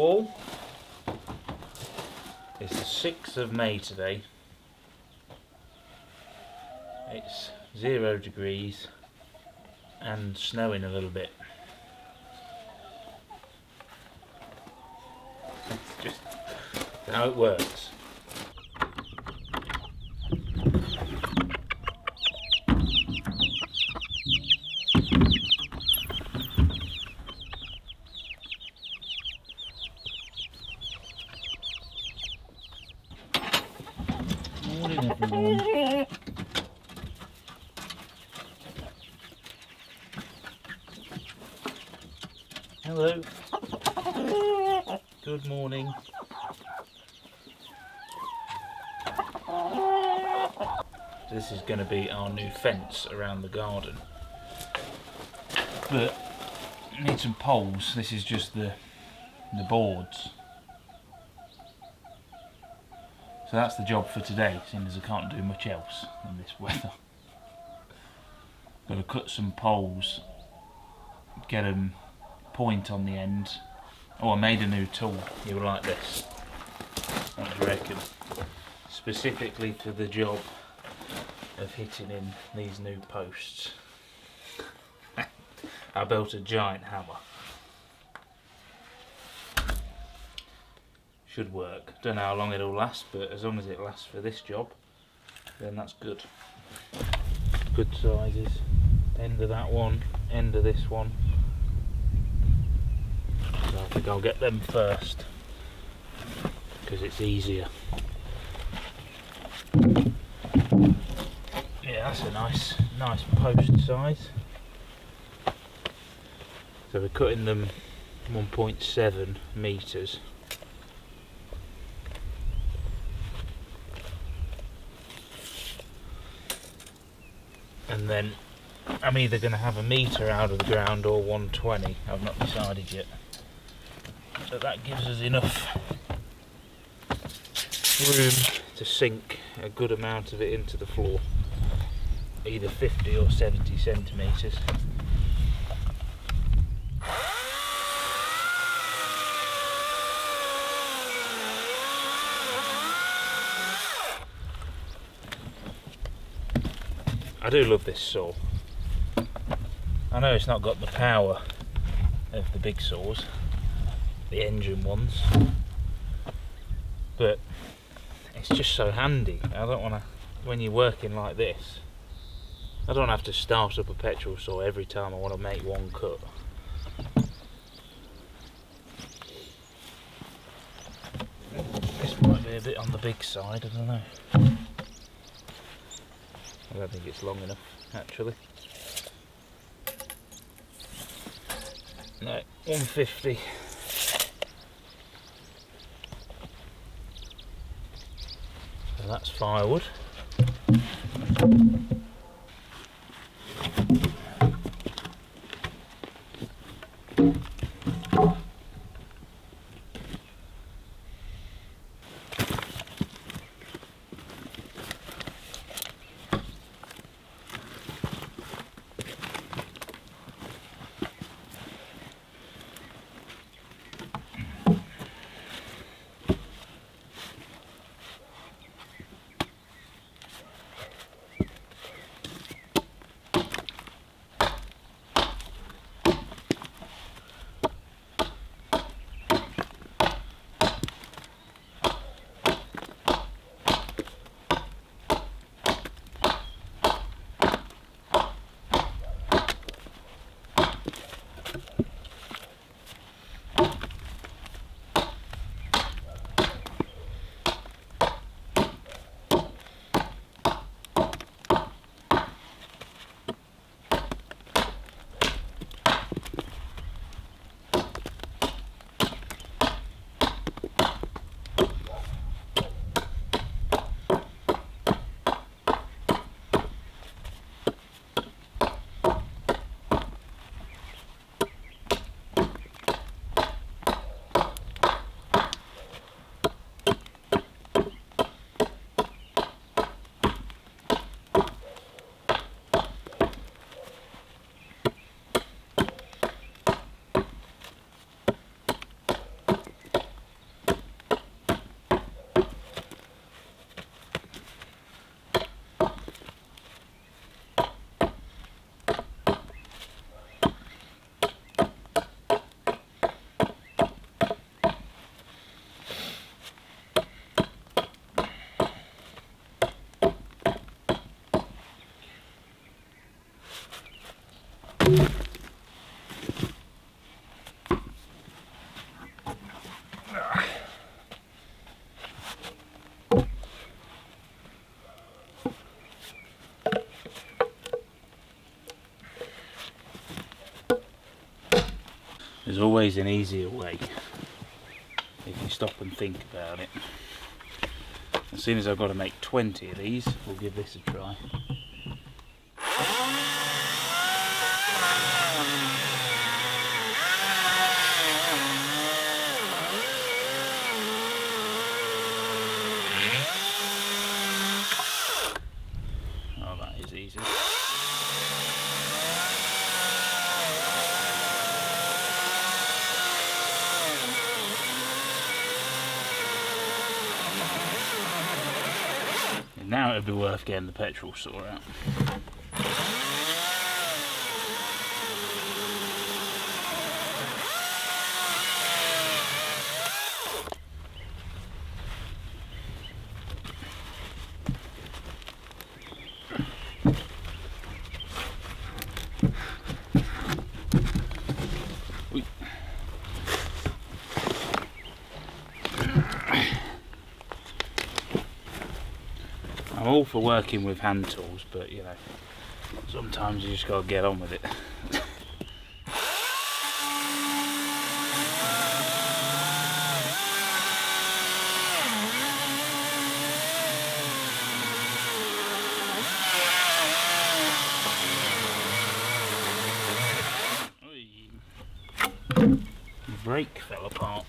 all. It's the 6th of May today. It's 0 degrees and snowing a little bit. It's just how it works. Morning everyone. Hello. Good morning. This is going to be our new fence around the garden. But need some poles. This is just the boards. So that's the job for today, seeing as I can't do much else in this weather. Got to cut some poles, get them point on the end. Oh, I made a new tool. You'll like this. What do you reckon? Specifically for the job of hitting in these new posts. I built a giant hammer. Should work. Don't know how long it'll last, but as long as it lasts for this job, then that's good. Good sizes. End of that one, end of this one. So I think I'll get them first because it's easier. Yeah, that's a nice post size. So we're cutting them 1.7 meters. And then I'm either going to have a metre out of the ground or 120. I've not decided yet. So that gives us enough room to sink a good amount of it into the floor. Either 50 or 70 centimetres. I do love this saw. I know it's not got the power of the big saws, the engine ones, but it's just so handy. I don't want to, when you're working like this, I don't have to start up a petrol saw every time I want to make one cut. This might be a bit on the big side, I don't know. I don't think it's long enough, actually. No, 150. So that's firewood. There's always an easier way if you stop and think about it. As soon as I've got to make 20 of these, we'll give this a try. Oh, that is easy. Now it'd be worth getting the petrol saw out. I'm all for working with hand tools, but you know, sometimes you just gotta get on with it. The brake fell apart.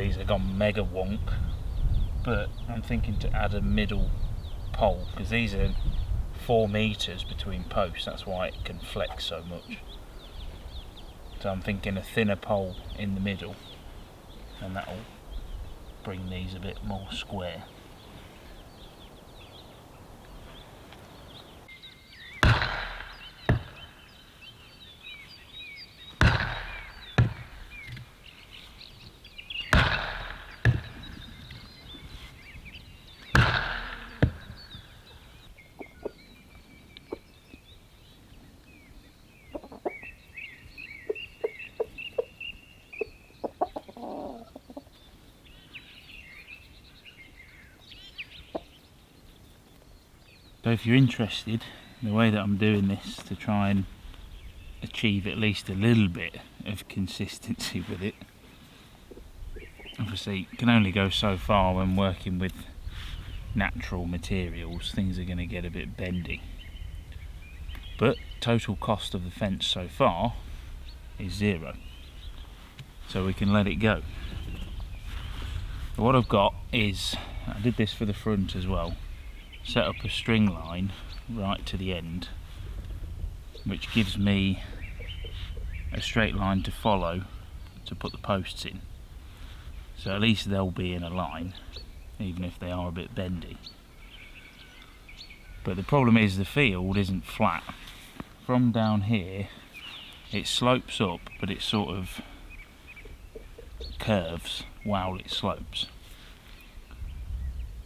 these have gone mega wonk, but I'm thinking to add a middle pole, because these are 4 meters between posts, that's why it can flex so much. So I'm thinking a thinner pole in the middle, and that'll bring these a bit more square. So if you're interested, the way that I'm doing this to try and achieve at least a little bit of consistency with it, obviously you can only go so far when working with natural materials. Things are going to get a bit bendy, but total cost of the fence so far is 0, so we can let it go. But what I've got is, I did this for the front as well, set up a string line right to the end, which gives me a straight line to follow to put the posts in, so at least they'll be in a line even if they are a bit bendy. But the problem is the field isn't flat. From down here it slopes up, but it sort of curves while it slopes,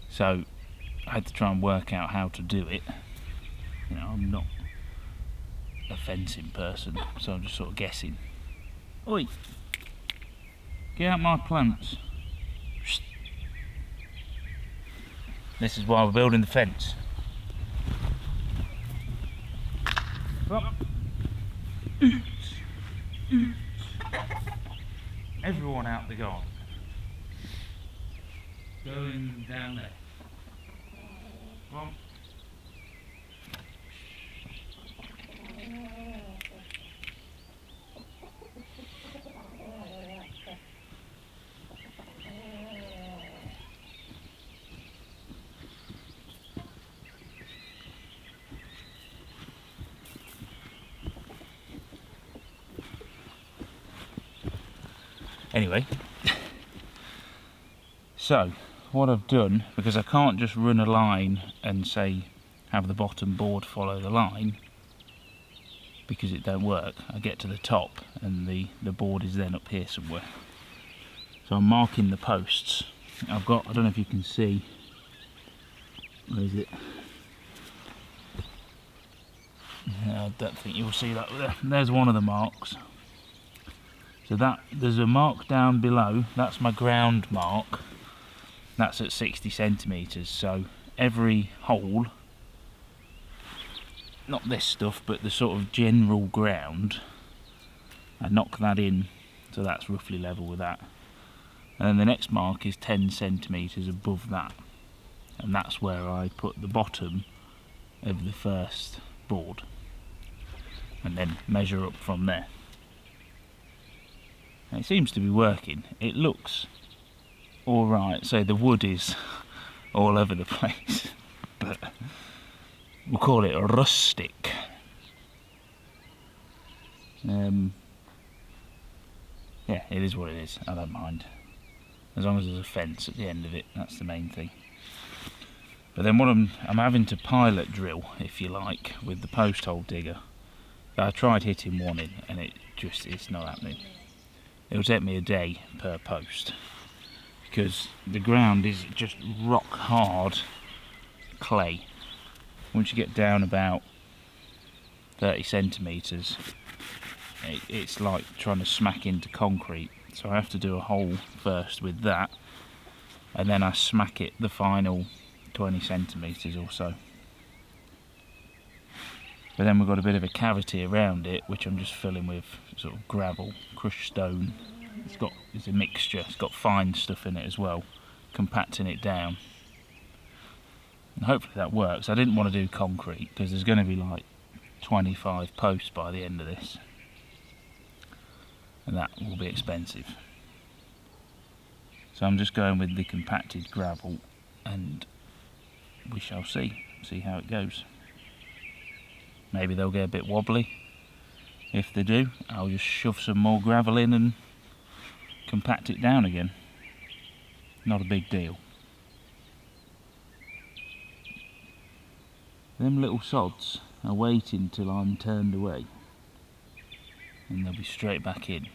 so I had to try and work out how to do it. You know, I'm not a fencing person, so I'm just sort of guessing. Oi! Get out my plants. This is why we're building the fence. Up. Everyone out the garden. Going down there. Come on. Anyway, so what I've done, because I can't just run a line and say have the bottom board follow the line, because it don't work. I get to the top and the board is then up here somewhere. So I'm marking the posts. I've got, I don't know if you can see, where is it? I don't think you'll see that there. There's one of the marks. So that, there's a mark down below, that's my ground mark. That's at 60 centimetres, so every hole, not this stuff, but the sort of general ground, I knock that in, so that's roughly level with that. And then the next mark is 10 centimetres above that, and that's where I put the bottom of the first board, and then measure up from there. And it seems to be working. It looks alright, so the wood is all over the place, but we'll call it rustic. Yeah, it is what it is, I don't mind. As long as there's a fence at the end of it, that's the main thing. But then what I'm having to pilot drill, if you like, with the post hole digger. I tried hitting one in and it's not happening. It'll take me a day per post, because the ground is just rock hard clay. Once you get down about 30 centimetres, it's like trying to smack into concrete. So I have to do a hole first with that, and then I smack it the final 20 centimetres or so. But then we've got a bit of a cavity around it, which I'm just filling with sort of gravel, crushed stone. It's a mixture, it's got fine stuff in it as well, compacting it down. And hopefully that works. I didn't want to do concrete, because there's going to be like 25 posts by the end of this. And that will be expensive. So I'm just going with the compacted gravel, and we shall see how it goes. Maybe they'll get a bit wobbly. If they do, I'll just shove some more gravel in and compact it down again. Not a big deal. Them little sods are waiting till I'm turned away, and they'll be straight back in.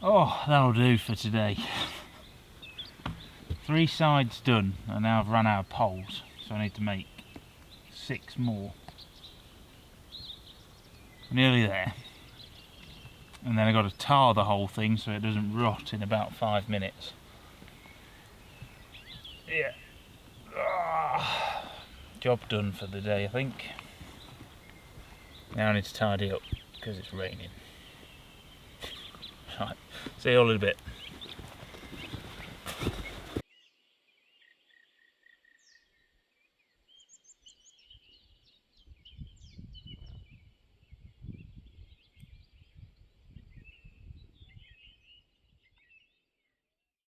Oh, that'll do for today. 3 sides done, and now I've run out of poles, so I need to make 6 more. Nearly there. And then I've got to tar the whole thing so it doesn't rot in about 5 minutes. Yeah. Job done for the day, I think. Now I need to tidy up because it's raining. Right, see you all in a bit.